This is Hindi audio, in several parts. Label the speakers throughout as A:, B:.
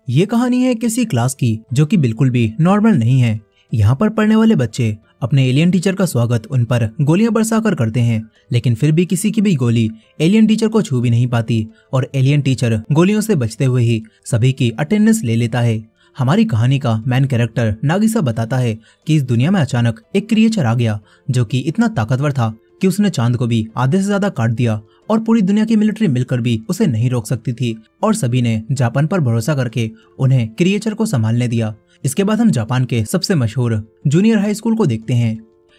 A: ये कहानी है किसी क्लास की जो कि बिल्कुल भी नॉर्मल नहीं है। यहाँ पर पढ़ने वाले बच्चे अपने एलियन टीचर का स्वागत उन पर गोलियां बरसाकर करते हैं, लेकिन फिर भी किसी की भी गोली एलियन टीचर को छू भी नहीं पाती और एलियन टीचर गोलियों से बचते हुए ही सभी की अटेंडेंस ले लेता है। हमारी कहानी का मेन कैरेक्टर नागिसा बताता है कि इस दुनिया में अचानक एक क्रिएचर आ गया जो कि इतना ताकतवर था कि उसने चांद को भी आधे से ज्यादा काट दिया और पूरी दुनिया की मिलिट्री मिलकर भी उसे नहीं रोक सकती थी और सभी ने जापान पर भरोसा करके उन्हें क्रिएचर को संभालने दिया। इसके बाद हम जापान के सबसे मशहूर जूनियर हाई स्कूल को देखते हैं।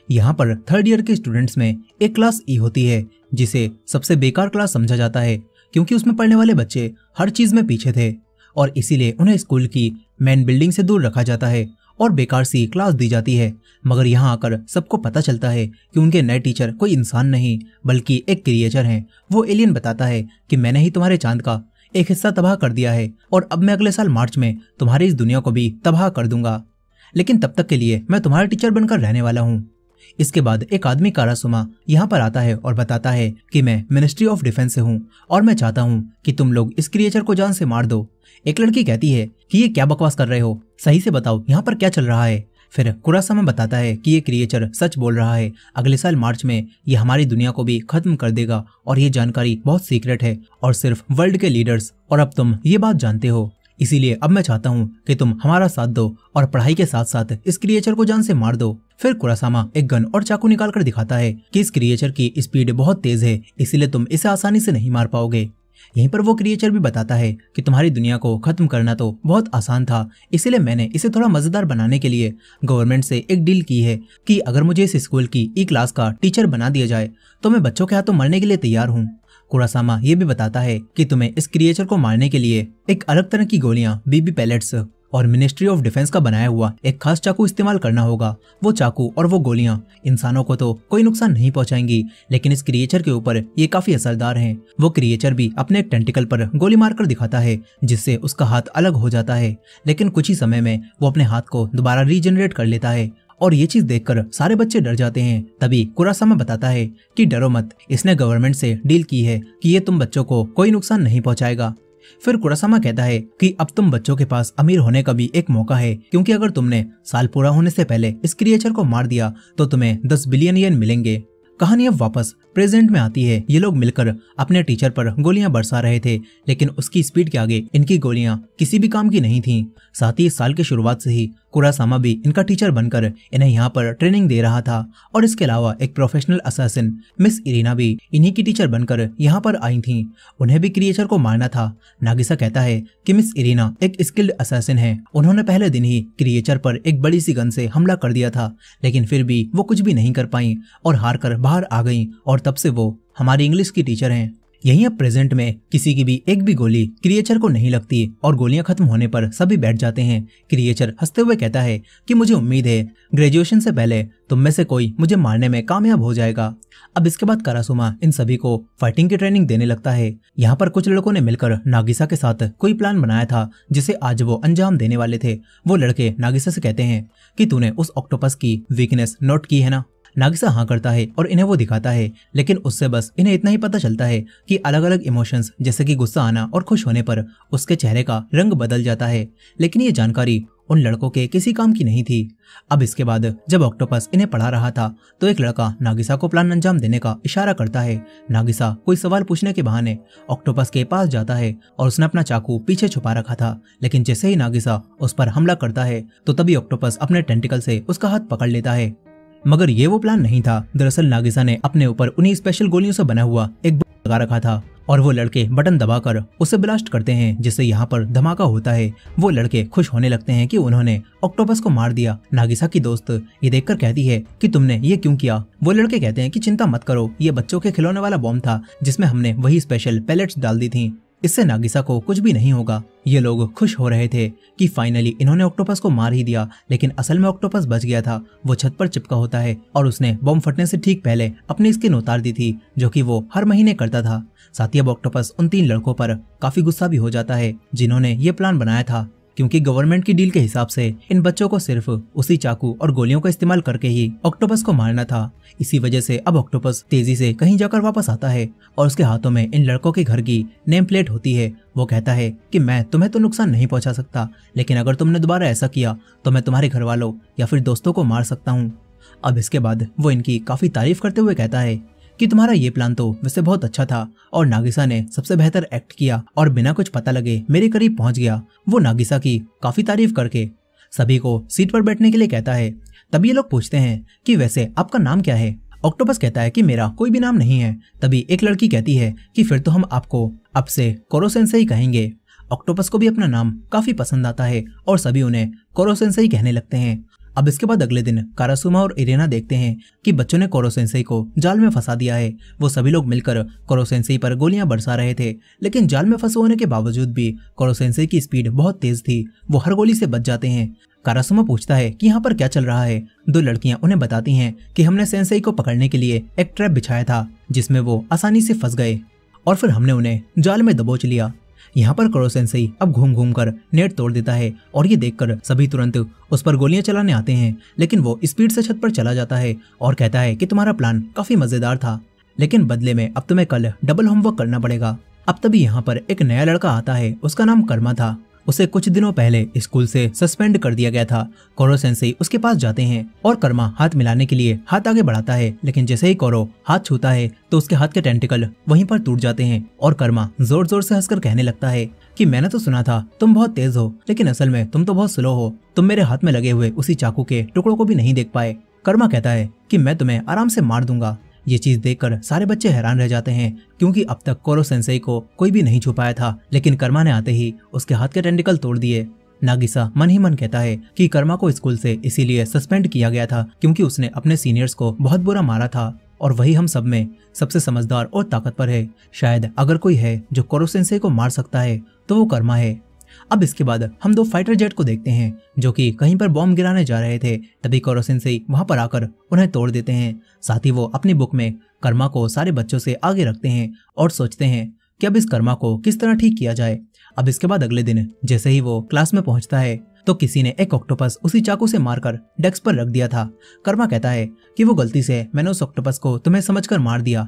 A: यहाँ पर थर्ड ईयर के स्टूडेंट्स में एक क्लास ई होती है जिसे सबसे बेकार क्लास समझा जाता है क्योंकि उसमें पढ़ने वाले बच्चे हर चीज में पीछे थे और इसीलिए उन्हें स्कूल की मेन बिल्डिंग से दूर रखा जाता है और बेकार सी क्लास दी जाती है। मगर यहाँ आकर सबको पता चलता है कि उनके नए टीचर कोई इंसान नहीं बल्कि एक क्रिएचर हैं। वो एलियन बताता है कि मैंने ही तुम्हारे चांद का एक हिस्सा तबाह कर दिया है और अब मैं अगले साल मार्च में तुम्हारी इस दुनिया को भी तबाह कर दूंगा, लेकिन तब तक के लिए मैं तुम्हारा टीचर बनकर रहने वाला हूँ। इसके बाद एक आदमी कारासुमा यहाँ पर आता है और बताता है कि मैं मिनिस्ट्री ऑफ डिफेंस से हूँ और मैं चाहता हूँ कि तुम लोग इस क्रिएचर को जान से मार दो। एक लड़की कहती है कि ये क्या बकवास कर रहे हो, सही से बताओ यहाँ पर क्या चल रहा है। फिर कुरासामा बताता है कि ये क्रिएचर सच बोल रहा है, अगले साल मार्च में ये हमारी दुनिया को भी खत्म कर देगा और ये जानकारी बहुत सीक्रेट है और सिर्फ वर्ल्ड के लीडर्स और अब तुम ये बात जानते हो। इसीलिए अब मैं चाहता हूँ कि तुम हमारा साथ दो और पढ़ाई के साथ साथ इस क्रिएचर को जान से मार दो। फिर कुरासामा एक गन और चाकू निकाल कर दिखाता है कि इस क्रिएचर की स्पीड बहुत तेज है, इसीलिए तुम इसे आसानी से नहीं मार पाओगे। यहीं पर वो क्रिएचर भी बताता है कि तुम्हारी दुनिया को खत्म करना तो बहुत आसान था, इसीलिए मैंने इसे थोड़ा मजेदार बनाने के लिए गवर्नमेंट से एक डील की है कि अगर मुझे इस स्कूल की ई क्लास का टीचर बना दिया जाए तो मैं बच्चों के हाथों मरने के लिए तैयार हूँ। कुरासामा ये भी बताता है कि तुम्हें इस क्रिएचर को मारने के लिए एक अलग तरह की गोलियां, बीबी पैलेट्स और मिनिस्ट्री ऑफ डिफेंस का बनाया हुआ एक खास चाकू इस्तेमाल करना होगा। वो चाकू और वो गोलियां इंसानों को तो कोई नुकसान नहीं पहुंचाएंगी, लेकिन इस क्रिएचर के ऊपर ये काफी असरदार हैं। वो क्रिएचर भी अपने एक टेंटिकल पर गोली मारकर दिखाता है जिससे उसका हाथ अलग हो जाता है, लेकिन कुछ ही समय में वो अपने हाथ को दोबारा रीजनरेट कर लेता है और ये चीज देखकर सारे बच्चे डर जाते हैं। तभी कुरासामा बताता है कि डरो मत, इसने गवर्नमेंट से डील की है कि ये तुम बच्चों को कोई नुकसान नहीं पहुंचाएगा। फिर कुरासामा कहता है कि अब तुम बच्चों के पास अमीर होने का भी एक मौका है, क्योंकि अगर तुमने साल पूरा होने से पहले इस क्रिएचर को मार दिया तो तुम्हें 10 बिलियन येन मिलेंगे। कहानी अब वापस प्रेजेंट में आती है। ये लोग मिलकर अपने टीचर पर गोलियां बरसा रहे थे, लेकिन उसकी स्पीड के आगे इनकी गोलियां किसी भी काम की नहीं थीं। साथ ही इस साल की शुरुआत से ही कुरासामा भी इनका टीचर बनकर इन्हें यहाँ पर ट्रेनिंग दे रहा था और इसके अलावा एक प्रोफेशनल असैसिन मिस इरीना भी इन्हीं की टीचर बनकर यहाँ पर आई थीं। उन्हें भी क्रिएचर को मारना था। नागिसा कहता है कि मिस इरीना एक स्किल्ड असैसिन है, उन्होंने पहले दिन ही क्रिएचर पर एक बड़ी सी गन से हमला कर दिया था, लेकिन फिर भी वो कुछ भी नहीं कर पाई और हार कर बाहर आ गई और तब से वो हमारी इंग्लिश की टीचर हैं। यहीं अब प्रेजेंट में किसी की भी एक भी गोली क्रिएचर को नहीं लगती और गोलियां खत्म होने पर सभी बैठ जाते हैं। क्रिएचर हंसते हुए कहता है कि मुझे उम्मीद है ग्रेजुएशन से पहले तुम में से कोई मुझे मारने में कामयाब हो जाएगा। अब इसके बाद कारासुमा इन सभी को फाइटिंग की ट्रेनिंग देने लगता है। यहाँ पर कुछ लड़कों ने मिलकर नागिसा के साथ कोई प्लान बनाया था जिसे आज वो अंजाम देने वाले थे। वो लड़के नागिसा से कहते हैं कि तूने उस ऑक्टोपस की वीकनेस नोट की है ना। नागिसा हाँ करता है और इन्हें वो दिखाता है, लेकिन उससे बस इन्हें इतना ही पता चलता है कि अलग अलग इमोशंस जैसे कि गुस्सा आना और खुश होने पर उसके चेहरे का रंग बदल जाता है, लेकिन ये जानकारी उन लड़कों के किसी काम की नहीं थी। अब इसके बाद जब ऑक्टोपस इन्हें पढ़ा रहा था तो एक लड़का नागिसा को प्लान अंजाम देने का इशारा करता है। नागिसा कोई सवाल पूछने के बहाने ऑक्टोपस के पास जाता है और उसने अपना चाकू पीछे छुपा रखा था, लेकिन जैसे ही नागिसा उस पर हमला करता है तो तभी ऑक्टोपस अपने टेंटिकल से उसका हाथ पकड़ लेता है। मगर ये वो प्लान नहीं था। दरअसल नागिसा ने अपने ऊपर उन्हीं स्पेशल गोलियों से बना हुआ एक बम लगा रखा था और वो लड़के बटन दबाकर उसे ब्लास्ट करते हैं जिससे यहाँ पर धमाका होता है। वो लड़के खुश होने लगते हैं कि उन्होंने ऑक्टोपस को मार दिया। नागिसा की दोस्त ये देखकर कहती है कि तुमने ये क्यों किया। वो लड़के कहते हैं कि चिंता मत करो, ये बच्चों के खिलौने वाला बॉम्ब था जिसमें हमने वही स्पेशल पैलेट्स डाल दी थी, इससे नागिसा को कुछ भी नहीं होगा। ये लोग खुश हो रहे थे कि फाइनली इन्होंने ऑक्टोपस को मार ही दिया, लेकिन असल में ऑक्टोपस बच गया था। वो छत पर चिपका होता है और उसने बम फटने से ठीक पहले अपनी स्किन उतार दी थी, जो कि वो हर महीने करता था। साथ ही अब ऑक्टोपस उन 3 लड़कों पर काफी गुस्सा भी हो जाता है जिन्होंने ये प्लान बनाया था। क्योंकि गवर्नमेंट की डील के हिसाब से इन बच्चों को सिर्फ उसी चाकू और गोलियों का इस्तेमाल करके ही ऑक्टोपस को मारना था। इसी वजह से अब ऑक्टोपस तेजी से कहीं जाकर वापस आता है और उसके हाथों में इन लड़कों के घर की नेम प्लेट होती है। वो कहता है कि मैं तुम्हें तो नुकसान नहीं पहुंचा सकता, लेकिन अगर तुमने दोबारा ऐसा किया तो मैं तुम्हारे घर वालों या फिर दोस्तों को मार सकता हूँ। अब इसके बाद वो इनकी काफी तारीफ करते हुए कहता है कि तुम्हारा ये प्लान तो वैसे बहुत अच्छा था और नागिसा ने सबसे बेहतर एक्ट किया और बिना कुछ पता लगे मेरे करीब पहुंच गया। वो नागिसा की काफी तारीफ करके सभी को सीट पर बैठने के लिए कहता है। तभी ये लोग पूछते हैं कि वैसे आपका नाम क्या है। ऑक्टोपस कहता है कि मेरा कोई भी नाम नहीं है। तभी एक लड़की कहती है कि फिर तो हम आपको अब से कोरो सेंसेई कहेंगे। ऑक्टोपस को भी अपना नाम काफी पसंद आता है और सभी उन्हें कोरो सेंसेई कहने लगते हैं। अब इसके बाद अगले दिन कारासुमा और इरेना देखते हैं कि बच्चों ने कोरो सेंसेई को जाल में फंसा दिया है। वो सभी लोग मिलकर कोरो सेंसेई पर गोलियां बरसा रहे थे, लेकिन जाल में फंसे होने के बावजूद भी कोरो सेंसेई की स्पीड बहुत तेज थी। वो हर गोली से बच जाते हैं। कारासुमा पूछता है कि यहाँ पर क्या चल रहा है। दो लड़कियां उन्हें बताती हैं कि हमने सेंसेई को पकड़ने के लिए एक ट्रैप बिछाया था जिसमें वो आसानी से फंस गए और फिर हमने उन्हें जाल में दबोच लिया। यहाँ पर कोरो सेंसेई अब घूम घूम कर नेट तोड़ देता है और ये देखकर सभी तुरंत उस पर गोलियां चलाने आते हैं, लेकिन वो स्पीड से छत पर चला जाता है और कहता है कि तुम्हारा प्लान काफी मजेदार था, लेकिन बदले में अब तुम्हें कल डबल होमवर्क करना पड़ेगा। अब तभी यहाँ पर एक नया लड़का आता है। उसका नाम कर्मा था। उसे कुछ दिनों पहले स्कूल से सस्पेंड कर दिया गया था। कोरो सेंसेई उसके पास जाते हैं और कर्मा हाथ मिलाने के लिए हाथ आगे बढ़ाता है, लेकिन जैसे ही कोरो हाथ छूता है तो उसके हाथ के टेंटिकल वहीं पर टूट जाते हैं और कर्मा जोर जोर से हंसकर कहने लगता है कि मैंने तो सुना था तुम बहुत तेज हो, लेकिन असल में तुम तो बहुत स्लो हो। तुम मेरे हाथ में लगे हुए उसी चाकू के टुकड़ों को भी नहीं देख पाए। कर्मा कहता है कि मैं तुम्हें आराम से मार दूंगा। ये चीज देखकर सारे बच्चे हैरान रह जाते हैं, क्योंकि अब तक कोरो सेंसेई को कोई भी नहीं छुपाया था, लेकिन कर्मा ने आते ही उसके हाथ के टेंटिकल तोड़ दिए। नागिसा मन ही मन कहता है कि कर्मा को स्कूल से इसीलिए सस्पेंड किया गया था क्योंकि उसने अपने सीनियर्स को बहुत बुरा मारा था और वही हम सब में सबसे समझदार और ताकतवर है। शायद अगर कोई है जो कोरो सेंसेई को मार सकता है तो वो कर्मा है। अब इसके बाद हम दो फाइटर जेट को देखते हैं जो कि कहीं पर बॉम्ब गिराने जा रहे थे। तभी कोरो सेंसेई वहां पर आकर उन्हें तोड़ देते हैं। साथ ही वो अपनी बुक में कर्मा को सारे बच्चों से आगे रखते हैं और सोचते हैं कि अब इस कर्मा को किस तरह ठीक किया जाए। अब इसके बाद अगले दिन जैसे ही वो क्लास में पहुंचता है तो किसी ने एक ऑक्टोपस उसी चाकू से मारकर डेस्क पर रख दिया था। कर्मा कहता है कि वो गलती से मैंने उस ऑक्टोपस को तुम्हें समझकर मार दिया,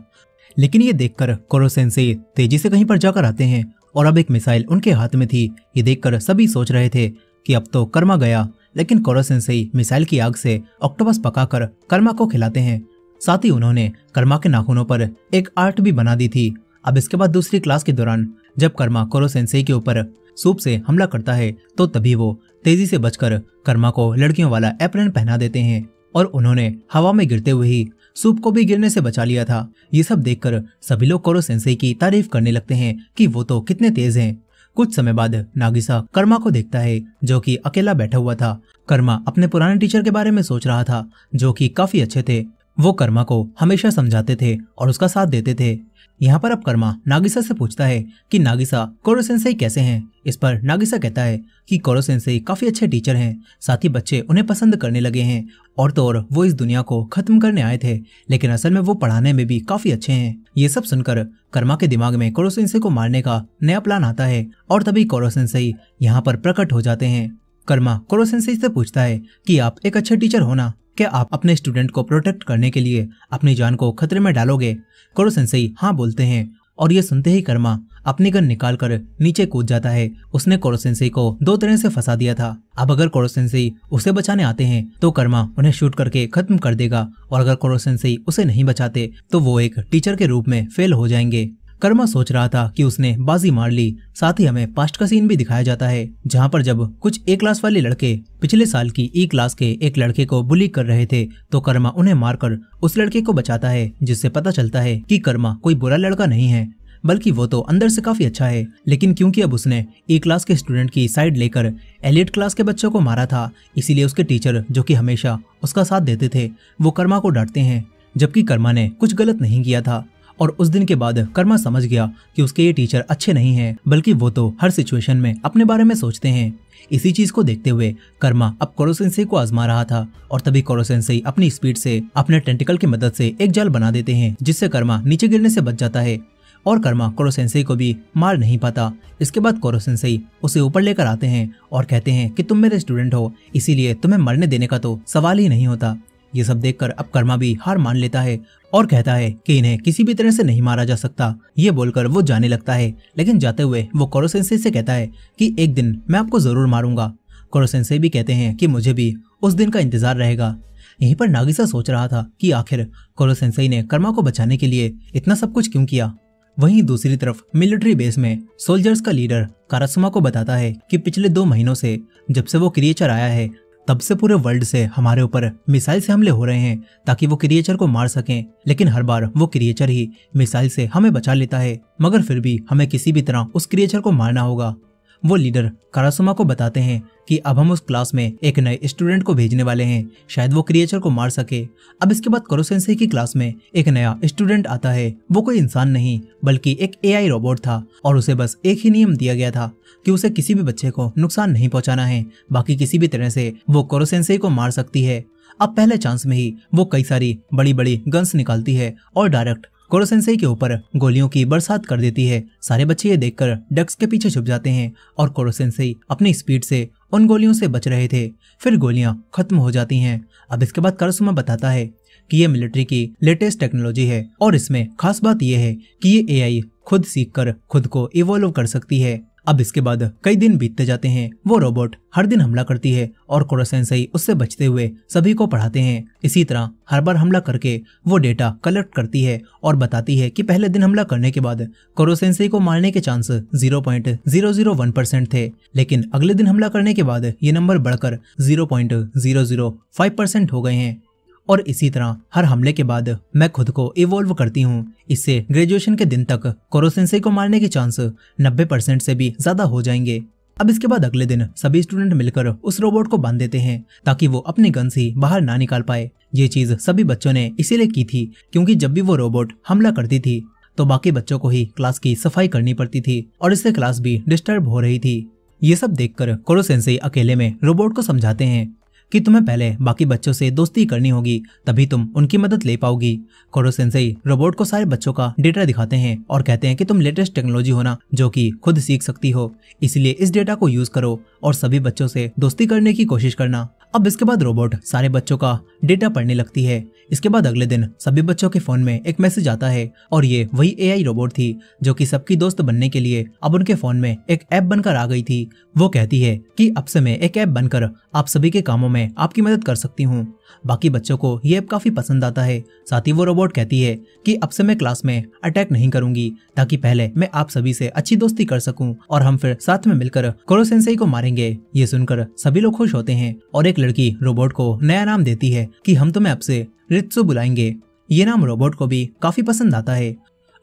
A: लेकिन ये देखकर कोरो सेंसेई तेजी से कहीं पर जाकर आते हैं और अब एक मिसाइल उनके हाथ में थी। ये देखकर सभी सोच रहे थे कि अब तो कर्मा गया, लेकिन कोरो सेंसेई मिसाइल की आग से ऑक्टोपस पकाकर कर्मा को खिलाते हैं। साथ ही उन्होंने कर्मा के नाखूनों पर एक आर्ट भी बना दी थी। अब इसके बाद दूसरी क्लास के दौरान जब कर्मा कोरो सेंसेई के ऊपर सूप से हमला करता है तो तभी वो तेजी से बचकर कर्मा को लड़कियों वाला एप्रन पहना देते हैं और उन्होंने हवा में गिरते हुए ही सूप को भी गिरने से बचा लिया था। ये सब देखकर सभी लोग कोरो सेंसेई की तारीफ करने लगते हैं कि वो तो कितने तेज हैं। कुछ समय बाद नागिसा कर्मा को देखता है जो कि अकेला बैठा हुआ था। कर्मा अपने पुराने टीचर के बारे में सोच रहा था जो कि काफी अच्छे थे। वो कर्मा को हमेशा समझाते थे और उसका साथ देते थे। यहाँ पर अब कर्मा नागिसा से पूछता है कि नागिसा कोरो सेंसेई कैसे हैं। इस पर नागिसा कहता है कि कोरो सेंसेई काफी अच्छे टीचर हैं, साथ ही बच्चे उन्हें पसंद करने लगे हैं और तो और वो इस दुनिया को खत्म करने आए थे, लेकिन असल में वो पढ़ाने में भी काफी अच्छे हैं। ये सब सुनकर कर्मा के दिमाग में कोरो सेंसेई को मारने का नया प्लान आता है और तभी कोरो सेंसेई यहाँ पर प्रकट हो जाते हैं। कर्मा कोरो सेंसेई से पूछता है कि आप एक अच्छे टीचर हो ना, क्या आप अपने स्टूडेंट को प्रोटेक्ट करने के लिए अपनी जान को खतरे में डालोगे। कोरो सेंसेई हाँ बोलते हैं और ये सुनते ही कर्मा अपनी गन निकालकर नीचे कूद जाता है। उसने कोरो सेंसेई को दो तरह से फंसा दिया था। अब अगर कोरो सेंसेई उसे बचाने आते हैं तो कर्मा उन्हें शूट करके खत्म कर देगा और अगर कोरो सेंसेई उसे नहीं बचाते तो वो एक टीचर के रूप में फेल हो जाएंगे। कर्मा सोच रहा था कि उसने बाजी मार ली। साथ ही हमें पास्ट का सीन भी दिखाया जाता है जहाँ पर जब कुछ ए क्लास वाले लड़के पिछले साल की ई क्लास के एक लड़के को बुली कर रहे थे तो कर्मा उन्हें मारकर उस लड़के को बचाता है, जिससे पता चलता है कि कर्मा कोई बुरा लड़का नहीं है बल्कि वो तो अंदर से काफी अच्छा है। लेकिन क्योंकि अब उसने ई क्लास के स्टूडेंट की साइड लेकर एलिट क्लास के बच्चों को मारा था, इसीलिए उसके टीचर जो कि हमेशा उसका साथ देते थे वो कर्मा को डांटते हैं, जबकि कर्मा ने कुछ गलत नहीं किया था। और उस दिन के बाद कर्मा समझ गया कि उसके ये टीचर अच्छे नहीं हैं, बल्कि वो तो हर सिचुएशन में अपने बारे में सोचते हैं। इसी चीज को देखते हुए कर्मा अब कोरो सेंसेई को आजमा रहा था और तभी कोरो सेंसेई अपनी स्पीड से अपने टेंटिकल की मदद से एक जाल बना देते हैं जिससे कर्मा नीचे गिरने से बच जाता है। और कर्मा कोरो सेंसेई को भी मार नहीं पाता। इसके बाद कोरो सेंसेई उसे ऊपर लेकर आते हैं और कहते हैं कि तुम मेरे स्टूडेंट हो, इसीलिए तुम्हें मरने देने का तो सवाल ही नहीं होता। ये सब देखकर अब कर्मा भी हार मान लेता है और कहता है कि इन्हें किसी भी तरह से नहीं मारा जा सकता। ये बोलकर वो जाने लगता है, लेकिन जाते हुए वो कोरो सेंसेई से कहता है कि एक दिन मैं आपको जरूर मारूंगा। कोरो सेंसेई भी कहते हैं कि मुझे भी उस दिन का इंतजार रहेगा। यहीं पर नागिसा सोच रहा था कि आखिर कोरो सेंसेई ने कर्मा को बचाने के लिए इतना सब कुछ क्यों किया। वहीं दूसरी तरफ मिलिट्री बेस में सोल्जर्स का लीडर कारासुमा को बताता है कि पिछले 2 महीनों से जब से वो क्रिएचर आया है तब से पूरे वर्ल्ड से हमारे ऊपर मिसाइल से हमले हो रहे हैं ताकि वो क्रिएचर को मार सकें, लेकिन हर बार वो क्रिएचर ही मिसाइल से हमें बचा लेता है, मगर फिर भी हमें किसी भी तरह उस क्रिएचर को मारना होगा। वो लीडर कारासुमा को बताते हैं कि अब हम उस क्लास में एक नए स्टूडेंट को भेजने वाले हैं, शायद वो क्रिएचर को मार सके। अब इसके बाद कोरो सेंसेई की क्लास में एक नया स्टूडेंट आता है। वो कोई इंसान नहीं बल्कि एक एआई रोबोट था और उसे बस एक ही नियम दिया गया था कि उसे किसी भी बच्चे को नुकसान नहीं पहुंचाना है, बाकी किसी भी तरह से वो कोरो सेंसेई को मार सकती है। अब पहले चांस में ही वो कई सारी बड़ी बड़ी गन्स निकालती है और डायरेक्ट कोरो सेंसेई के ऊपर गोलियों की बरसात कर देती है। सारे बच्चे ये देखकर डेस्क के पीछे छुप जाते हैं और कोरो सेंसेई अपनी स्पीड से उन गोलियों से बच रहे थे। फिर गोलियां खत्म हो जाती हैं। अब इसके बाद कारासुमा बताता है कि ये मिलिट्री की लेटेस्ट टेक्नोलॉजी है और इसमें खास बात यह है कि ये एआई खुद सीखकर खुद को इवॉल्व कर सकती है। अब इसके बाद कई दिन बीतते जाते हैं। वो रोबोट हर दिन हमला करती है और कोरो सेंसेई उससे बचते हुए सभी को पढ़ाते हैं। इसी तरह हर बार हमला करके वो डेटा कलेक्ट करती है और बताती है कि पहले दिन हमला करने के बाद कोरो सेंसेई को मारने के चांस 0.001% थे, लेकिन अगले दिन हमला करने के बाद ये नंबर बढ़कर 0.005% हो गए हैं। और इसी तरह हर हमले के बाद मैं खुद को इवॉल्व करती हूँ। इससे ग्रेजुएशन के दिन तक कोरो सेंसेई को मारने के चांस 90% से भी ज्यादा हो जाएंगे। अब इसके बाद अगले दिन सभी स्टूडेंट मिलकर उस रोबोट को बांध देते हैं ताकि वो अपनी गन से बाहर ना निकाल पाए। ये चीज सभी बच्चों ने इसीलिए की थी क्योंकि जब भी वो रोबोट हमला करती थी तो बाकी बच्चों को ही क्लास की सफाई करनी पड़ती थी और इससे क्लास भी डिस्टर्ब हो रही थी। ये सब देखकर कोरो सेंसेई अकेले में रोबोट को समझाते हैं कि तुम्हें पहले बाकी बच्चों से दोस्ती करनी होगी, तभी तुम उनकी मदद ले पाओगी। कोरो सेंसेई रोबोट को सारे बच्चों का डेटा दिखाते हैं और कहते हैं कि तुम लेटेस्ट टेक्नोलॉजी हो ना, जो कि खुद सीख सकती हो, इसलिए इस डेटा को यूज करो और सभी बच्चों से दोस्ती करने की कोशिश करना। अब इसके बाद रोबोट सारे बच्चों का डेटा पढ़ने लगती है। इसके बाद अगले दिन सभी बच्चों के फोन में एक मैसेज आता है और ये वही एआई रोबोट थी जो कि सबकी दोस्त बनने के लिए अब उनके फोन में एक ऐप बनकर आ गई थी। वो कहती है कि अब से मैं एक ऐप बनकर आप सभी के कामों में आपकी मदद कर सकती हूँ। बाकी बच्चों को ये ऐप काफी पसंद आता है। साथ ही वो रोबोट कहती है कि अब से मैं क्लास में अटैक नहीं करूंगी ताकि पहले मैं आप सभी से अच्छी दोस्ती कर सकूं और हम फिर साथ में मिलकर कोरो सेंसेई को मारेंगे। ये सुनकर सभी लोग खुश होते हैं और एक लड़की रोबोट को नया नाम देती है कि हम तुम्हें अब से रित्सु बुलाएंगे। ये नाम रोबोट को भी काफी पसंद आता है।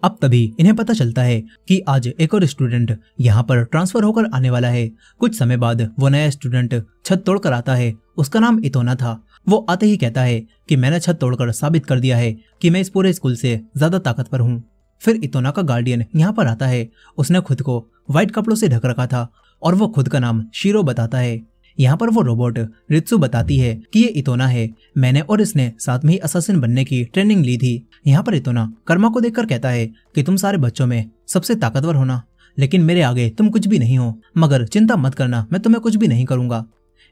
A: अब तभी इन्हें पता चलता है कि आज एक और स्टूडेंट यहाँ पर ट्रांसफर होकर आने वाला है। कुछ समय बाद वो नया स्टूडेंट छत तोड़कर आता है। उसका नाम इतोना था। वो आते ही कहता है कि मैंने छत तोड़कर साबित कर दिया है कि मैं इस पूरे स्कूल से ज्यादा ताकतवर हूँ। फिर इतोना का गार्डियन यहाँ पर आता है। उसने खुद को व्हाइट कपड़ों से ढक रखा था और वो खुद का नाम शीरो बताता है। यहाँ पर वो रोबोट रित्सु बताती है कि ये इतोना है, मैंने और इसने साथ में ही असासिन बनने की ट्रेनिंग ली थी। यहाँ पर इतोना कर्मा को देखकर कहता है कि तुम सारे बच्चों में सबसे ताकतवर हो ना, लेकिन मेरे आगे तुम कुछ भी नहीं हो, मगर चिंता मत करना, मैं तुम्हें कुछ भी नहीं करूंगा।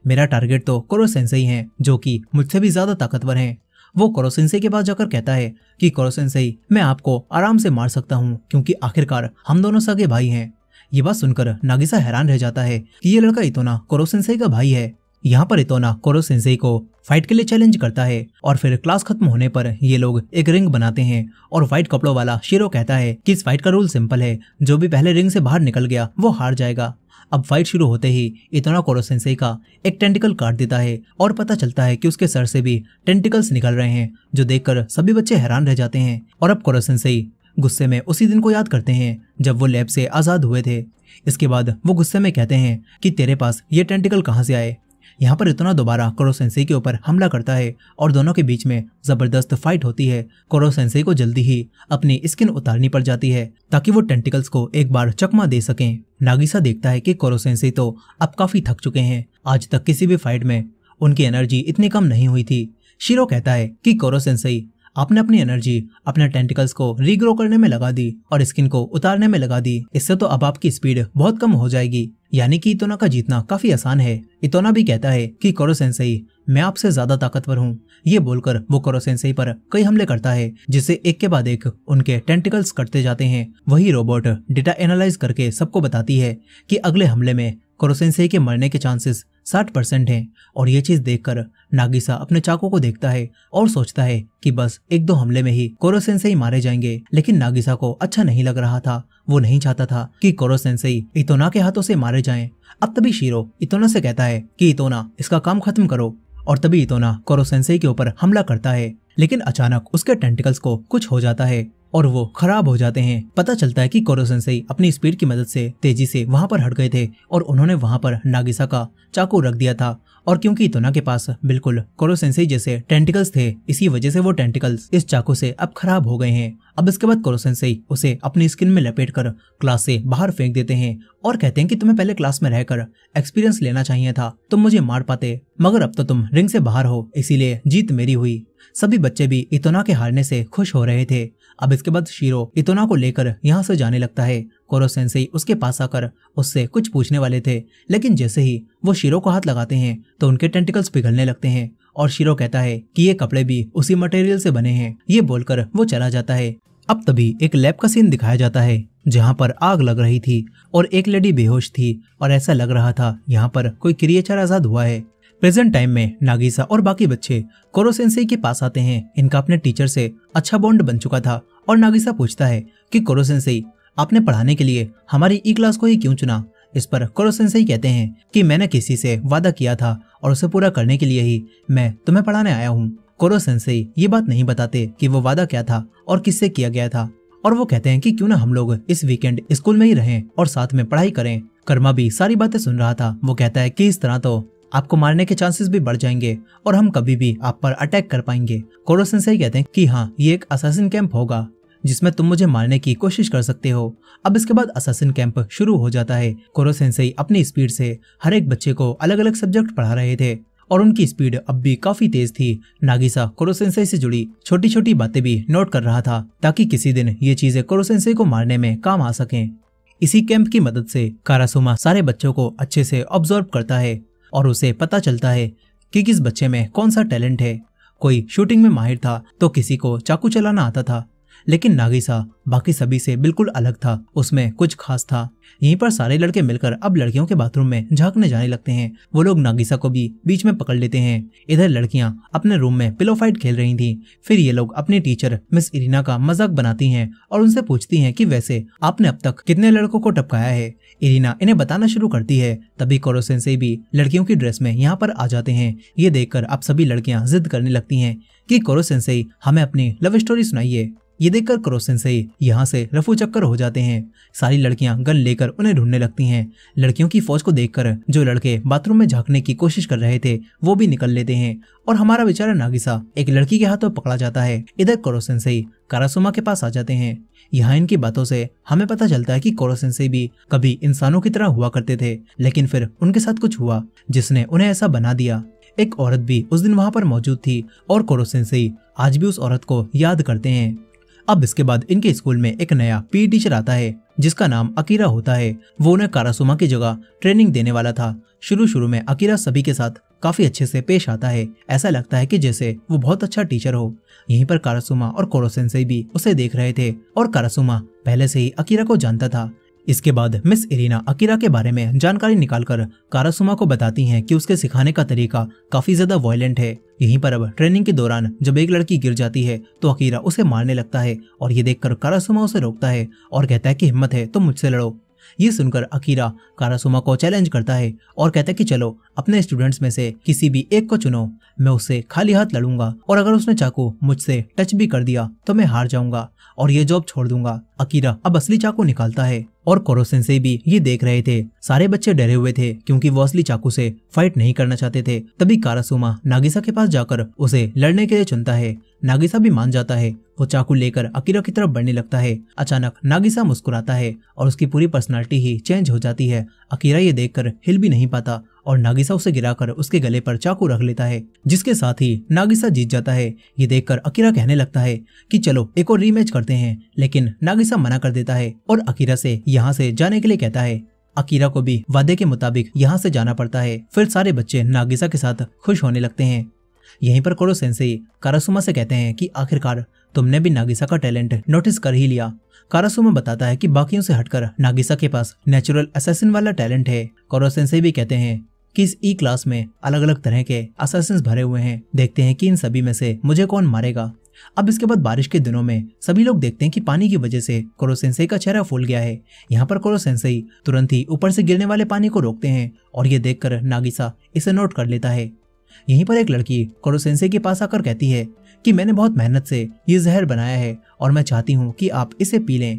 A: मेरा टारगेट तो कोरो सेंसेई है जो कि मुझसे भी ज्यादा ताकतवर हैं। वो कोरो सेंसेई के पास जाकर कहता है कि कोरो सेंसेई, मैं आपको आराम से मार सकता हूँ क्योंकि आखिरकार हम दोनों सगे भाई हैं। ये बात सुनकर नागिसा हैरान रह जाता है कि ये लड़का इतोना कोरो सेंसेई का भाई है। यहाँ पर इतोना कोरो सेंसेई को फाइट के लिए चैलेंज करता है और फिर क्लास खत्म होने पर ये लोग एक रिंग बनाते हैं और व्हाइट कपड़ों वाला शीरो कहता है कि इस फाइट का रूल सिंपल है, जो भी पहले रिंग से बाहर निकल गया वो हार जाएगा। अब फाइट शुरू होते ही इतोना कोरो सेंसेई का एक टेंटिकल काट देता है और पता चलता है कि उसके सर से भी टेंटिकल्स निकल रहे हैं, जो देखकर सभी बच्चे हैरान रह जाते हैं। और अब कोरो सेंसेई गुस्से में उसी दिन को याद करते हैं जब वो लैब से आजाद हुए थे। इसके बाद वो गुस्से में कहते हैं कि तेरे पास ये टेंटिकल कहाँ से आए। यहाँ पर इतोना दोबारा कोरो सेंसेई के ऊपर हमला करता है और दोनों के बीच में जबरदस्त फाइट होती है। कोरो सेंसेई को जल्दी ही अपनी स्किन उतारनी पड़ जाती है ताकि वो टेंटिकल्स को एक बार चकमा दे सकें। नागिसा देखता है कि कोरो सेंसेई तो अब काफी थक चुके हैं। आज तक किसी भी फाइट में उनकी एनर्जी इतनी कम नहीं हुई थी। शीरो कहता है कि कोरो सेंसेई, आपने अपनी एनर्जी अपने टेंटिकल्स को रीग्रो करने में लगा दी और स्किन को उतारने में लगा दी। इससे तो अब आपकी स्पीड बहुत कम हो जाएगी, यानी कि इतोना का जीतना काफी आसान है। इतोना भी कहता है कि कोरो सेंसेई, मैं आपसे ज्यादा ताकतवर हूँ। ये बोलकर वो कोरो सेंसेई पर कई हमले करता है, जिससे एक के बाद एक उनके टेंटिकल्स कटते जाते हैं। वही रोबोट डेटा एनालाइज करके सबको बताती है कि अगले हमले में कोरो सेंसेई के मरने के चांसेस 60% हैं। और ये चीज देखकर नागिसा अपने चाकू को देखता है और सोचता है कि बस 1-2 हमले में ही कोरो सेंसेई मारे जाएंगे। लेकिन नागिसा को अच्छा नहीं लग रहा था। वो नहीं चाहता था कि कोरो सेंसेई इतोना के हाथों से मारे जाएं। अब तभी शीरो इतोना से कहता है कि इतोना, इसका काम खत्म करो। और तभी इतोना कोरो सेंसेई के ऊपर हमला करता है, लेकिन अचानक उसके टेंटिकल्स को कुछ हो जाता है और वो खराब हो जाते हैं। पता चलता है कि कोरो सेंसेई अपनी स्पीड की मदद से तेजी से वहां पर हट गए थे और उन्होंने वहां पर नागिसा का चाकू रख दिया था। और क्योंकि इतोना के पास बिल्कुल कोरो सेंसेई जैसे टेंटिकल्स थे, इसी वजह से वो टेंटिकल्स इस चाकू से अब खराब हो गए हैं। अब इसके बाद कोरो सेंसेई उसे अपनी स्किन में लपेटकर क्लास से बाहर फेंक देते हैं और कहते हैं कि तुम्हें पहले क्लास में रहकर एक्सपीरियंस लेना चाहिए था, तुम मुझे मार पाते, मगर अब तो तुम रिंग से बाहर हो, इसीलिए जीत मेरी हुई। सभी बच्चे भी इतोना के हारने से खुश हो रहे थे। अब इसके बाद शीरो इतोना को लेकर यहाँ से जाने लगता है। कोरो सेंसेई उसके पास आकर उससे कुछ पूछने वाले थे, लेकिन जैसे ही वो शीरो को हाथ लगाते हैं तो उनके टेंटिकल्स पिघलने लगते हैं और शीरो कहता है कि ये कपड़े भी उसी मटेरियल से बने हैं। ये बोलकर वो चला जाता है। अब तभी एक लैब का सीन दिखाया जाता है जहाँ पर आग लग रही थी और एक लेडी बेहोश थी और ऐसा लग रहा था यहाँ पर कोई क्रिएचर आजाद हुआ है। प्रेजेंट टाइम में नागिसा और बाकी बच्चे कोरो सेंसेई के पास आते हैं। इनका अपने टीचर से अच्छा बॉन्ड बन चुका था और नागिसा पूछता है कि कोरो सेंसेई, आपने पढ़ाने के लिए हमारी ई क्लास को ही क्यों चुना? इस पर कोरो सेंसेई कहते हैं कि मैंने किसी से वादा किया था और उसे पूरा करने के लिए ही मैं तुम्हें पढ़ाने आया हूँ। कोरो सेंसेई ये बात नहीं बताते कि वो वादा क्या था और किससे किया गया था, और वो कहते हैं कि क्यों ना हम लोग इस वीकेंड स्कूल में ही रहें और साथ में पढ़ाई करें। कर्मा भी सारी बातें सुन रहा था। वो कहता है कि इस तरह तो आपको मारने के चांसेस भी बढ़ जाएंगे और हम कभी भी आप पर अटैक कर पाएंगे। कोरो सेंसेई कहते हैं कि हाँ, ये एक असासिन कैंप होगा जिसमें तुम मुझे मारने की कोशिश कर सकते हो। अब इसके बाद असासिन कैंप शुरू हो जाता है। कोरो सेंसेई अपनी स्पीड से हर एक बच्चे को अलग अलग सब्जेक्ट पढ़ा रहे थे और उनकी स्पीड अब भी काफी तेज थी। नागिसा कोरो सेंसेई से जुड़ी छोटी छोटी बातें भी नोट कर रहा था ताकि किसी दिन ये चीजें कोरो सेंसेई को मारने में काम आ सकें। इसी कैंप की मदद से कारासुमा सारे बच्चों को अच्छे से ऑब्जर्व करता है और उसे पता चलता है कि किस बच्चे में कौन सा टैलेंट है। कोई शूटिंग में माहिर था तो किसी को चाकू चलाना आता था, लेकिन नागिसा बाकी सभी से बिल्कुल अलग था, उसमें कुछ खास था। यहीं पर सारे लड़के मिलकर अब लड़कियों के बाथरूम में झांकने जाने लगते हैं। वो लोग नागिसा को भी बीच में पकड़ लेते हैं। इधर लड़कियां अपने रूम में पिलो फाइट खेल रही थी। फिर ये लोग अपनी टीचर मिस इरीना का मजाक बनाती हैं और उनसे पूछती हैं कि वैसे आपने अब तक कितने लड़कों को टपकाया है। इरीना इन्हें बताना शुरू करती है। तभी कोरो सेंसेई भी लड़कियों की ड्रेस में यहाँ पर आ जाते हैं। ये देखकर अब सभी लड़कियां जिद करने लगती हैं कि कोरो सेंसेई हमें अपनी लव स्टोरी सुनाइए। ये देखकर कोरो सेंसेई यहाँ से रफू चक्कर हो जाते हैं। सारी लड़कियां गन लेकर उन्हें ढूंढने लगती हैं। लड़कियों की फौज को देखकर जो लड़के बाथरूम में झांकने की कोशिश कर रहे थे वो भी निकल लेते हैं और हमारा बेचारा नागिसा एक लड़की के हाथों पकड़ा जाता है। इधर कोरो सेंसेई कारासुमा के पास आ जाते हैं। यहाँ इनकी बातों से हमें पता चलता है कि कोरो सेंसेई भी कभी इंसानों की तरह हुआ करते थे, लेकिन फिर उनके साथ कुछ हुआ जिसने उन्हें ऐसा बना दिया। एक औरत भी उस दिन वहां पर मौजूद थी और कोरो सेंसेई आज भी उस औरत को याद करते हैं। अब इसके बाद इनके स्कूल में एक नया पीटी टीचर आता है जिसका नाम अकीरा होता है। वो उन्हें कारासुमा की जगह ट्रेनिंग देने वाला था। शुरू में अकीरा सभी के साथ काफी अच्छे से पेश आता है। ऐसा लगता है कि जैसे वो बहुत अच्छा टीचर हो। यहीं पर कारासुमा और कोरो सेंसेई भी उसे देख रहे थे और कारासुमा पहले से ही अकीरा को जानता था। इसके बाद मिस इरीना अकीरा के बारे में जानकारी निकालकर कारासुमा को बताती हैं कि उसके सिखाने का तरीका काफी ज्यादा वायलेंट है। यहीं पर अब ट्रेनिंग के दौरान जब एक लड़की गिर जाती है तो अकीरा उसे मारने लगता है और ये देखकर कारासुमा उसे रोकता है और कहता है कि हिम्मत है तो मुझसे लड़ो। ये सुनकर अकीरा कारासुमा को चैलेंज करता है और कहता है कि चलो अपने स्टूडेंट्स में से किसी भी एक को चुनो, मैं उससे खाली हाथ लड़ूंगा और अगर उसने चाकू मुझसे टच भी कर दिया तो मैं हार जाऊंगा और ये जॉब छोड़ दूंगा। अकीरा अब असली चाकू निकालता है और कोरो सेंसेई भी ये देख रहे थे। सारे बच्चे डरे हुए थे क्योंकि वो असली चाकू से फाइट नहीं करना चाहते थे। तभी कारासुमा नागिसा के पास जाकर उसे लड़ने के लिए चुनता है। नागिसा भी मान जाता है वो चाकू लेकर अकीरा की तरफ बढ़ने लगता है। अचानक नागिसा मुस्कुराता है और उसकी पूरी पर्सनालिटी ही चेंज हो जाती है। अकीरा ये देखकर हिल भी नहीं पाता और नागिसा उसे गिराकर उसके गले पर चाकू रख लेता है, जिसके साथ ही नागिसा जीत जाता है। ये देखकर अकीरा कहने लगता है कि चलो एक और रीमैच करते हैं, लेकिन नागिसा मना कर देता है और अकीरा से यहाँ से जाने के लिए कहता है। अकीरा को भी वादे के मुताबिक यहाँ से जाना पड़ता है। फिर सारे बच्चे नागिसा के साथ खुश होने लगते हैं। यहीं पर कोरो सेंसेई कारासुमा से कहते हैं कि आखिरकार तुमने भी नागिसा का टैलेंट नोटिस कर ही लिया। कारासुमा बताता है कि बाकियों से हटकर नागिसा के पास नेचुरल असैसिन वाला टैलेंट है। कोरो सेंसेई भी कहते हैं कि इस ई क्लास में अलग अलग तरह के असैसिन्स भरे हुए हैं, देखते हैं कि इन सभी में से मुझे कौन मारेगा। अब इसके बाद बारिश के दिनों में सभी लोग देखते हैं कि पानी की वजह से कोरो सेंसेई का चेहरा फूल गया है। यहाँ पर कोरो सेंसेई तुरंत ही ऊपर से गिरने वाले पानी को रोकते हैं और ये देखकर नागिसा इसे नोट कर लेता है। यहीं पर एक लड़की कोरो सेंसेई के पास आकर कहती है कि मैंने बहुत मेहनत से ये जहर बनाया है और मैं चाहती हूँ कि आप इसे पी लें।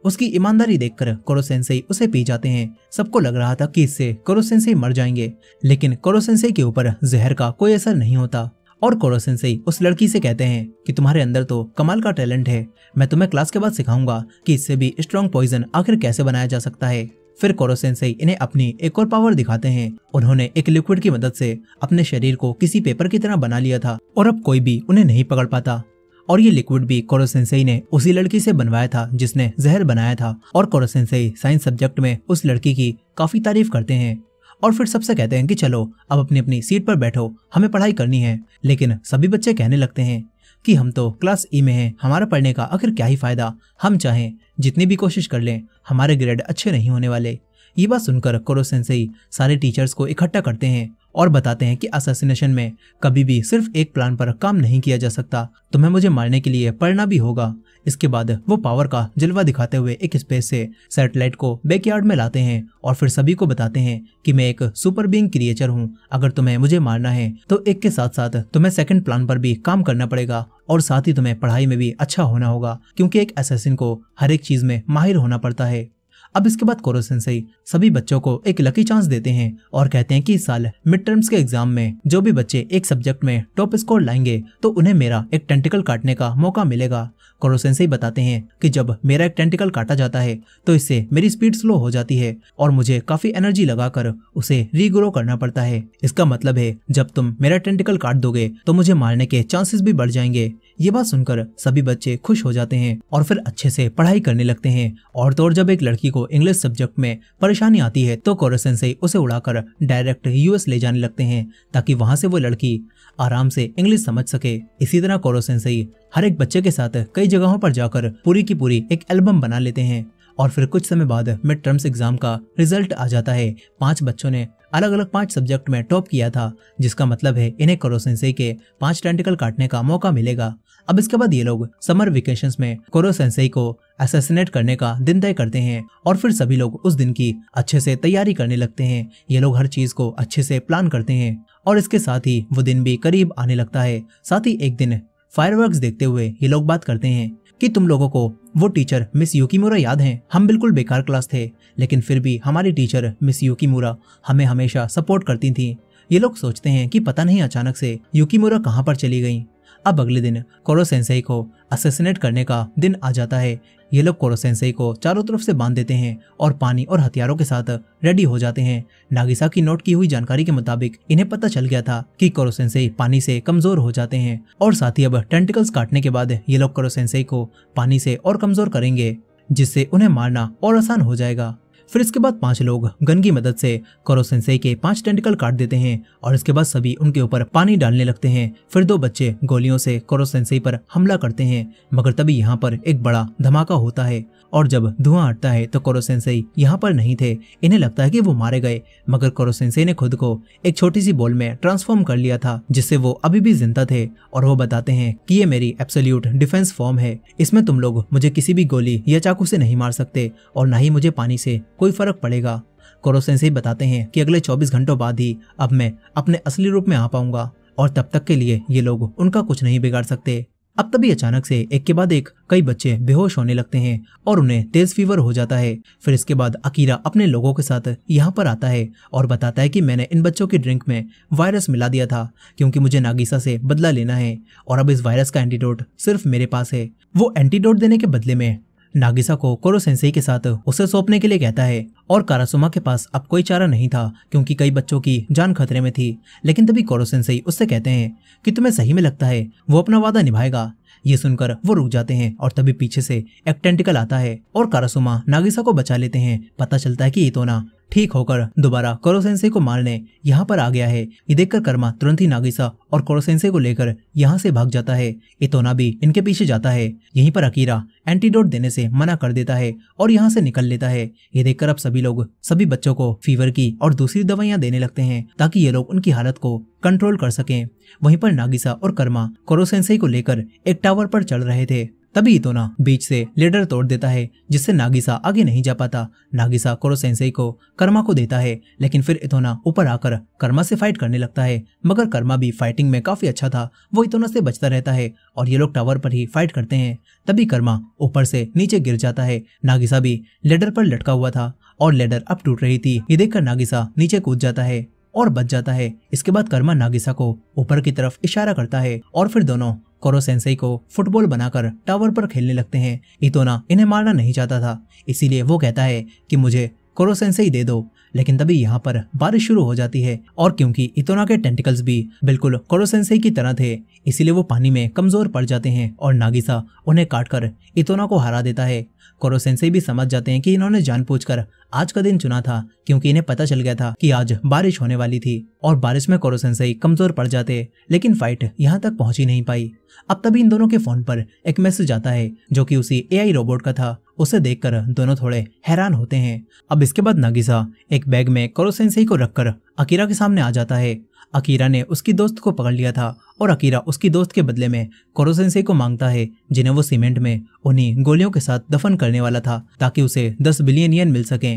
A: उसकी ईमानदारी देखकर कोरो सेंसेई उसे पी जाते हैं। सबको लग रहा था कि इससे कोरो सेंसेई मर जाएंगे, लेकिन कोरो सेंसेई के ऊपर जहर का कोई असर नहीं होता और कोरो सेंसेई उस लड़की से कहते हैं कि तुम्हारे अंदर तो कमाल का टैलेंट है, मैं तुम्हें क्लास के बाद सिखाऊंगा कि इससे भी स्ट्रॉन्ग पॉइजन आखिर कैसे बनाया जा सकता है। फिर कोरो सेंसेई इन्हें अपनी एक और पावर दिखाते हैं। उन्होंने एक लिक्विड की मदद से अपने शरीर को किसी पेपर की तरह बना लिया था और अब कोई भी उन्हें नहीं पकड़ पाता। और ये लिक्विड भी कोरो सेंसेई ने उसी लड़की से बनवाया था जिसने जहर बनाया था। और कोरो सेंसेई साइंस सब्जेक्ट में उस लड़की की काफी तारीफ करते हैं और फिर सबसे कहते हैं कि चलो अब अपनी अपनी सीट पर बैठो, हमें पढ़ाई करनी है। लेकिन सभी बच्चे कहने लगते हैं कि हम तो क्लास ई में हैं, हमारा पढ़ने का आखिर क्या ही फायदा, हम चाहें जितनी भी कोशिश कर लें हमारे ग्रेड अच्छे नहीं होने वाले। ये बात सुनकर कोरो सेंसेई सारे टीचर्स को इकट्ठा करते हैं और बताते हैं कि असैसिनेशन में कभी भी सिर्फ एक प्लान पर काम नहीं किया जा सकता, तुम्हें मुझे मारने के लिए पढ़ना भी होगा। इसके बाद वो पावर का जलवा दिखाते हुए एक स्पेस से सैटेलाइट को बैकयार्ड में लाते हैं और फिर सभी को बताते हैं कि मैं एक सुपर बीइंग क्रिएचर हूँ, अगर तुम्हें मुझे मारना है तो एक के साथ साथ तुम्हें सेकंड प्लान पर भी काम करना पड़ेगा और साथ ही तुम्हें पढ़ाई में भी अच्छा होना होगा, क्योंकि एक असैसिन को हर एक चीज में माहिर होना पड़ता है। अब इसके बाद कोरो सेंसेई सभी बच्चों को एक लकी चांस देते हैं और कहते हैं कि इस साल मिड टर्म्स के एग्जाम में जो भी बच्चे एक सब्जेक्ट में टॉप स्कोर लाएंगे तो उन्हें मेरा एक टेंटिकल काटने का मौका मिलेगा। कोरो सेंसेई बताते हैं कि जब मेरा एक टेंटिकल काटा जाता है तो इससे मेरी स्पीड स्लो हो जाती है और मुझे काफी एनर्जी लगाकर उसे रीग्रो करना पड़ता है। इसका मतलब है जब तुम मेरा टेंटिकल काट दोगे तो मुझे मारने के चांसेस भी बढ़ जाएंगे। ये बात सुनकर सभी बच्चे खुश हो जाते हैं और फिर अच्छे से पढ़ाई करने लगते हैं। और तो और जब एक लड़की को इंग्लिश सब्जेक्ट में परेशानी आती है तो कोरो सेंसेई उसे उड़ाकर डायरेक्ट यूएस ले जाने लगते हैं ताकि वहां से वो लड़की आराम से इंग्लिश समझ सके। इसी तरह कोरो सेंसेई हर एक बच्चे के साथ कई जगहों पर जाकर पूरी की पूरी एक एल्बम बना लेते हैं। और फिर कुछ समय बाद मिड टर्म्स एग्जाम का रिजल्ट आ जाता है। 5 बच्चों ने अलग अलग 5 सब्जेक्ट में टॉप किया था, जिसका मतलब है इन्हें कोरो सेंसेई के 5 टेंटिकल काटने का मौका मिलेगा। अब इसके बाद ये लोग समर वेकेशंस में कोरो सेंसेई को असैसिनेट करने का दिन तय करते हैं और फिर सभी लोग उस दिन की अच्छे से तैयारी करने लगते हैं। ये लोग हर चीज को अच्छे से प्लान करते हैं और इसके साथ ही वो दिन भी करीब आने लगता है। साथ ही एक दिन फायरवर्क्स देखते हुए ये लोग बात करते हैं कि तुम लोगों को वो टीचर मिस युकीमुरा याद है? हम बिल्कुल बेकार क्लास थे, लेकिन फिर भी हमारी टीचर मिस युकीमुरा हमें हमेशा सपोर्ट करती थी। ये लोग सोचते हैं कि पता नहीं अचानक से युकीमुरा कहाँ पर चली गई। अब अगले दिन कोरो सेंसेई को असैसिनेट करने का दिन आ जाता है। ये लोग कोरो सेंसेई को चारों तरफ से बांध देते हैं और पानी और हथियारों के साथ रेडी हो जाते हैं। नागिसा की नोट की हुई जानकारी के मुताबिक इन्हें पता चल गया था कि कोरो सेंसेई पानी से कमजोर हो जाते हैं और साथ ही अब टेंटिकल्स काटने के बाद ये लोग कोरो सेंसेई को पानी से और कमजोर करेंगे, जिससे उन्हें मारना और आसान हो जाएगा। फिर इसके बाद 5 लोग गन की मदद से कोरो सेंसेई के 5 टेंटिकल काट देते हैं और इसके बाद सभी उनके ऊपर पानी डालने लगते हैं। फिर 2 बच्चे गोलियों से कोरो सेंसेई पर हमला करते हैं, मगर तभी यहाँ पर एक बड़ा धमाका होता है और जब धुआं हटता है तो कोरो सेंसेई यहाँ पर नहीं थे। इन्हें लगता है कि वो मारे गए, मगर कोरो सेंसेई ने खुद को एक छोटी सी बॉल में ट्रांसफॉर्म कर लिया था, जिससे वो अभी भी जिंदा थे। और वो बताते हैं कि ये मेरी एब्सोल्यूट डिफेंस फॉर्म है, इसमें तुम लोग मुझे किसी भी गोली या चाकू से नहीं मार सकते और ना ही मुझे पानी से कोई फर्क पड़ेगा। कोरो सेंसेई बताते हैं कि अगले 24 घंटों बाद ही अब मैं अपने असली रूप में आ पाऊंगा और तब तक के लिए ये लोग उनका कुछ नहीं बिगाड़ सकते। अब तभी अचानक से एक के बाद एक कई बच्चे बेहोश होने लगते हैं और उन्हें तेज फीवर हो जाता है। फिर इसके बाद अकीरा अपने लोगों के साथ यहाँ पर आता है और बताता है कि मैंने इन बच्चों की ड्रिंक में वायरस मिला दिया था क्योंकि मुझे नागिसा से बदला लेना है और अब इस वायरस का एंटीडोट सिर्फ मेरे पास है। वो एंटीडोट देने के बदले में नागिसा को कोरो सेंसेई के साथ उसे सौंपने के लिए कहता है और कारासुमा के पास अब कोई चारा नहीं था क्योंकि कई बच्चों की जान खतरे में थी। लेकिन तभी कोरो सेंसेई उससे कहते हैं कि तुम्हें सही में लगता है वो अपना वादा निभाएगा। ये सुनकर वो रुक जाते हैं और तभी पीछे से एक टेंटिकल आता है और कारासुमा नागिसा को बचा लेते हैं। पता चलता है कि इतोना ठीक होकर दोबारा कोरो सेंसेई को मारने यहाँ पर आ गया है। ये देखकर कर्मा तुरंत ही नागिसा और कोरो सेंसेई को लेकर यहाँ से भाग जाता है। इतोना भी इनके पीछे जाता है। यहीं पर अकीरा एंटीडोट देने से मना कर देता है और यहाँ से निकल लेता है। ये देखकर अब सभी लोग सभी बच्चों को फीवर की और दूसरी दवाइयाँ देने लगते हैं ताकि ये लोग उनकी हालत को कंट्रोल कर सकें। वहीं पर नागिसा और कर्मा कोरो सेंसेई को लेकर एक टावर पर चढ़ रहे थे। तभी इतोना बीच से लेडर तोड़ देता है जिससे नागिसा आगे नहीं जा पाता। नागिसा कोरो सेंसेई को कर्मा को देता है लेकिन फिर इतोना ऊपर आकर कर्मा से फाइट करने लगता है मगर कर्मा भी फाइटिंग में काफी अच्छा था। वो इतोना से बचता रहता है और ये लोग टावर पर ही फाइट करते हैं। तभी कर्मा ऊपर से नीचे गिर जाता है। नागिसा भी लेडर पर लटका हुआ था और लेडर अब टूट रही थी। ये देखकर नागिसा नीचे कूद जाता है और बच जाता है। इसके बाद कर्मा नागिसा को ऊपर की तरफ इशारा करता है और फिर दोनों कोरो सेंसेई को फुटबॉल बनाकर टावर पर खेलने लगते हैं। इतोना इन्हें मारना नहीं चाहता था इसीलिए वो कहता है कि मुझे कोरो सेंसेई दे दो। लेकिन तभी यहाँ पर बारिश शुरू हो जाती है और क्योंकि इतोना के टेंटिकल्स भी बिल्कुल कोरो सेंसेई की तरह थे इसीलिए वो पानी में कमजोर पड़ जाते हैं और नागिसा उन्हें काटकर इतोना को हरा देता है। कोरो सेंसेई भी समझ जाते हैं कि इन्होंने जानबूझकर आज का दिन चुना था क्योंकि इन्हें पता चल गया था कि आज बारिश होने वाली थी और बारिश में कोरो सेंसेई कमजोर पड़ जाते। लेकिन फाइट यहाँ तक पहुंच ही नहीं पाई। अब तभी इन दोनों के फोन पर एक मैसेज आता है जो कि उसी एआई रोबोट का था। उसे देखकर दोनों थोड़े हैरान होते हैं। अब इसके बाद नागिसा एक बैग में कोरो सेंसेई को रखकर अकीरा के सामने आ जाता है। अकीरा ने उसकी दोस्त को पकड़ लिया था और अकीरा उसकी दोस्त के बदले में कोरो सेंसेई को मांगता है जिन्हें वो सीमेंट में उन्हीं गोलियों के साथ दफन करने वाला था ताकि उसे 10 बिलियन येन मिल सके।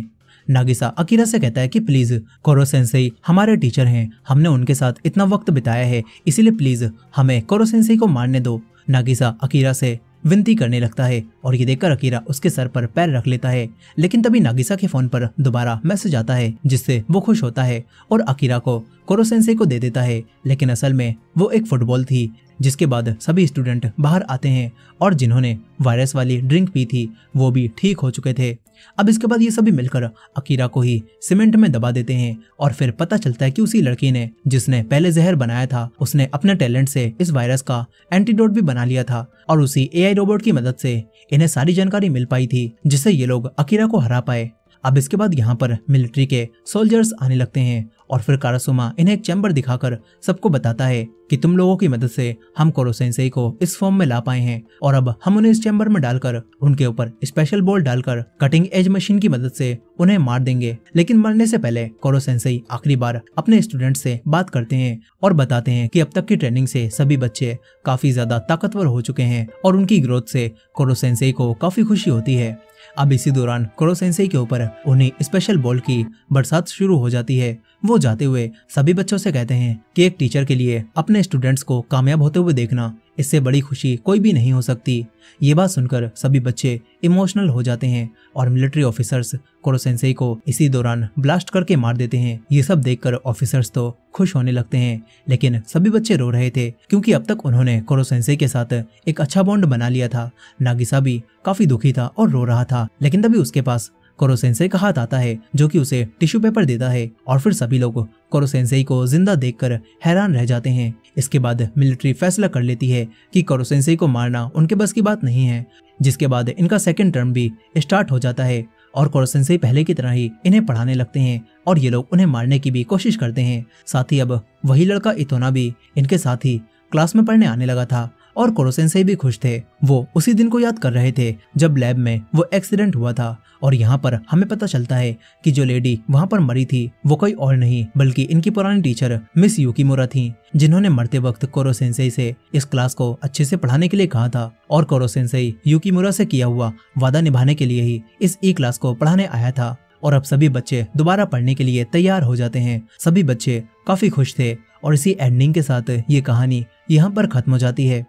A: नागिसा अकीरा से कहता है कि प्लीज कोरो सेंसेई हमारे टीचर हैं, हमने उनके साथ इतना वक्त बिताया है इसीलिए प्लीज हमें कोरो सेंसेई को मारने दो। नागिसा अकीरा से विनती करने लगता है और ये देखकर अकीरा उसके सर पर पैर रख लेता है। लेकिन तभी नागिसा के फोन पर दोबारा मैसेज आता है जिससे वो खुश होता है और अकीरा को कोरो सेंसेई को दे देता है। लेकिन असल में वो एक फुटबॉल थी। जिसके बाद सभी स्टूडेंट बाहर आते हैं और जिन्होंने वायरस वाली ड्रिंक पी थी वो भी ठीक हो चुके थे। अब इसके बाद ये सभी मिलकर अकीरा को ही सीमेंट में दबा देते हैं और फिर पता चलता है कि उसी लड़की ने जिसने पहले जहर बनाया था उसने अपने टैलेंट से इस वायरस का एंटीडोट भी बना लिया था और उसी एआई रोबोट की मदद से इन्हें सारी जानकारी मिल पाई थी जिससे ये लोग अकीरा को हरा पाए। अब इसके बाद यहाँ पर मिलिट्री के सोल्जर्स आने लगते हैं और फिर कारासुमा इन्हें एक चैम्बर दिखाकर सबको बताता है कि तुम लोगों की मदद से हम कोरो सेंसेई को इस फॉर्म में ला पाए हैं और अब हम उन्हें इस चैम्बर में डालकर उनके ऊपर स्पेशल बॉल डालकर कटिंग एज मशीन की मदद से उन्हें मार देंगे। लेकिन मरने से पहले कोरो सेंसेई आखिरी बार अपने स्टूडेंट से बात करते हैं और बताते हैं कि अब तक की ट्रेनिंग से सभी बच्चे काफी ज्यादा ताकतवर हो चुके हैं और उनकी ग्रोथ से कोरो सेंसेई को काफी खुशी होती है। अब इसी दौरान कोरो सेंसेई के ऊपर उन्हें स्पेशल बॉल की बरसात शुरू हो जाती है। वो जाते हुए सभी बच्चों से कहते हैं कि एक टीचर के लिए अपने स्टूडेंट्स को कामयाब होते हुए देखना इससे बड़ी खुशी कोई भी नहीं हो सकती। ये बात सुनकर सभी बच्चे इमोशनल हो जाते हैं और मिलिट्री ऑफिसर्स कोरो सेंसेई को इसी दौरान ब्लास्ट करके मार देते हैं। ये सब देखकर ऑफिसर्स तो खुश होने लगते हैं लेकिन सभी बच्चे रो रहे थे क्योंकि अब तक उन्होंने कोरो सेंसेई के साथ एक अच्छा बॉन्ड बना लिया था। नागिसा भी काफी दुखी था और रो रहा था लेकिन तभी उसके पास कोरो सेंसेई का हाथ आता है जो कि उसे टिश्यू पेपर देता है और फिर सभी लोग कोरो सेंसेई को जिंदा देखकर हैरान रह जाते हैं। इसके बाद मिलिट्री फैसला कर लेती है कि कोरो सेंसेई को मारना उनके बस की बात नहीं है, जिसके बाद इनका सेकंड टर्म भी स्टार्ट हो जाता है और कोरो सेंसेई पहले की तरह ही इन्हें पढ़ाने लगते हैं और ये लोग उन्हें मारने की भी कोशिश करते हैं। साथ ही अब वही लड़का इतोना भी इनके साथ ही क्लास में पढ़ने आने लगा था और कोरो सेंसेई भी खुश थे। वो उसी दिन को याद कर रहे थे जब लैब में वो एक्सीडेंट हुआ था और यहाँ पर हमें पता चलता है कि जो लेडी वहाँ पर मरी थी वो कोई और नहीं बल्कि इनकी पुरानी टीचर मिस युकीमुरा थी, जिन्होंने मरते वक्त कोरो सेंसेई से इस क्लास को अच्छे से पढ़ाने के लिए कहा था और कोरो सेंसेई युकीमुरा से किया हुआ वादा निभाने के लिए ही इस ई क्लास को पढ़ाने आया था। और अब सभी बच्चे दोबारा पढ़ने के लिए तैयार हो जाते हैं। सभी बच्चे काफी खुश थे और इसी एंडिंग के साथ ये कहानी यहाँ पर खत्म हो जाती है।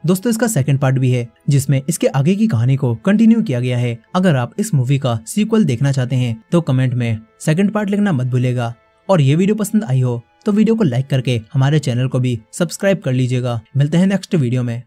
A: दोस्तों इसका सेकंड पार्ट भी है जिसमें इसके आगे की कहानी को कंटिन्यू किया गया है। अगर आप इस मूवी का सीक्वल देखना चाहते हैं तो कमेंट में सेकंड पार्ट लिखना मत भूलिएगा। और ये वीडियो पसंद आई हो तो वीडियो को लाइक करके हमारे चैनल को भी सब्सक्राइब कर लीजिएगा। मिलते हैं नेक्स्ट वीडियो में।